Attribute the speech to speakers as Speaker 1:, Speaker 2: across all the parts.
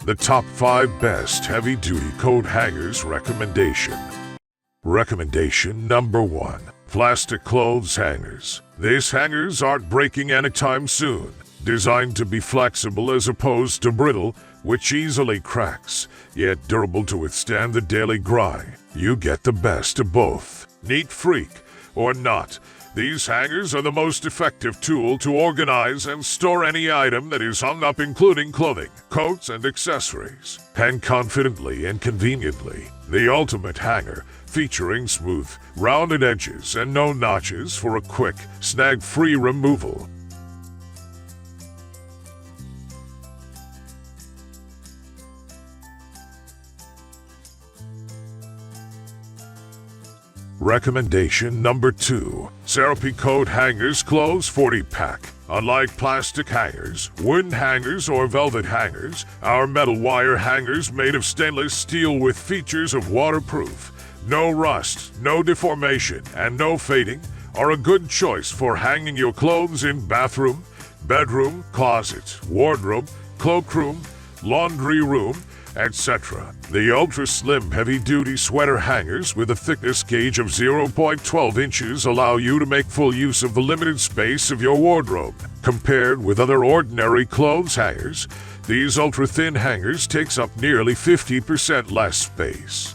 Speaker 1: The top 5 best heavy-duty coat hangers recommendation. Recommendation number 1. Plastic clothes hangers. These hangers aren't breaking anytime soon. Designed to be flexible as opposed to brittle, which easily cracks, yet durable to withstand the daily grind. You get the best of both. Neat freak or not, these hangers are the most effective tool to organize and store any item that is hung up, including clothing, coats, and accessories. Hang confidently and conveniently. The ultimate hanger, featuring smooth, rounded edges and no notches for a quick, snag-free removal. Recommendation number 2. Fairfelika Coat Hangers Clothes 40-pack. Unlike plastic hangers, wooden hangers, or velvet hangers, our metal wire hangers made of stainless steel with features of waterproof, no rust, no deformation, and no fading are a good choice for hanging your clothes in bathroom, bedroom, closet, wardrobe, cloakroom, laundry room, etc. The ultra-slim heavy-duty sweater hangers with a thickness gauge of 0.12 inches allow you to make full use of the limited space of your wardrobe. Compared with other ordinary clothes hangers, these ultra-thin hangers takes up nearly 50% less space.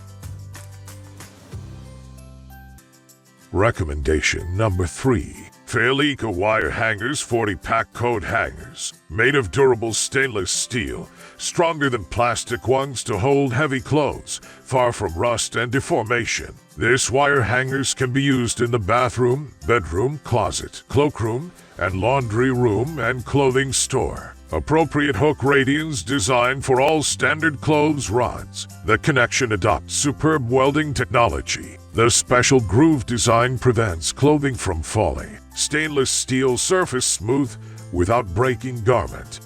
Speaker 1: Recommendation number 3. Fairfelika Wire Hangers 40-pack coat hangers. Made of durable stainless steel, stronger than plastic ones to hold heavy clothes, far from rust and deformation. This wire hangers can be used in the bathroom, bedroom, closet, cloakroom, and laundry room and clothing store. Appropriate hook radians designed for all standard clothes rods. The connection adopts superb welding technology. The special groove design prevents clothing from falling. Stainless steel surface smooth without breaking garment.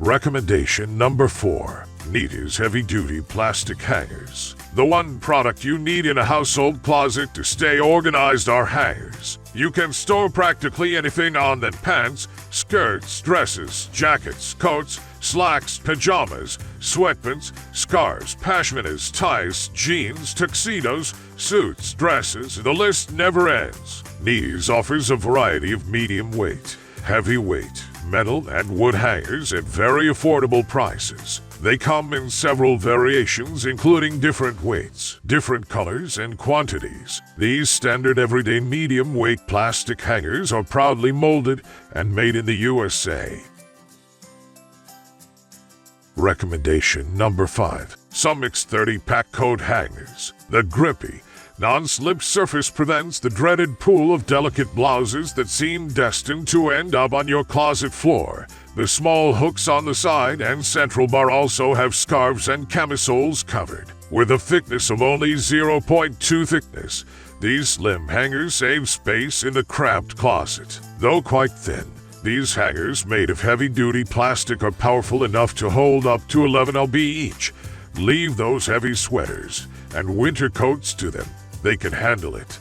Speaker 1: Recommendation number 4. Neat's heavy-duty plastic hangers. The one product you need in a household closet to stay organized are hangers. You can store practically anything on them: pants, skirts, dresses, jackets, coats, slacks, pajamas, sweatpants, scarves, pashminas, ties, jeans, tuxedos, suits, dresses. The list never ends. Neat offers a variety of medium weight, heavyweight, metal, and wood hangers at very affordable prices. They come in several variations, including different weights, different colors, and quantities. These standard everyday medium-weight plastic hangers are proudly molded and made in the USA. Recommendation number 5. Summix 30-pack coat hangers. The grippy, non-slip surface prevents the dreaded pool of delicate blouses that seem destined to end up on your closet floor. The small hooks on the side and central bar also have scarves and camisoles covered. With a thickness of only 0.2 thickness, these slim hangers save space in the cramped closet. Though quite thin, these hangers made of heavy-duty plastic are powerful enough to hold up to 11 lb each. Leave those heavy sweaters and winter coats to them. They can handle it.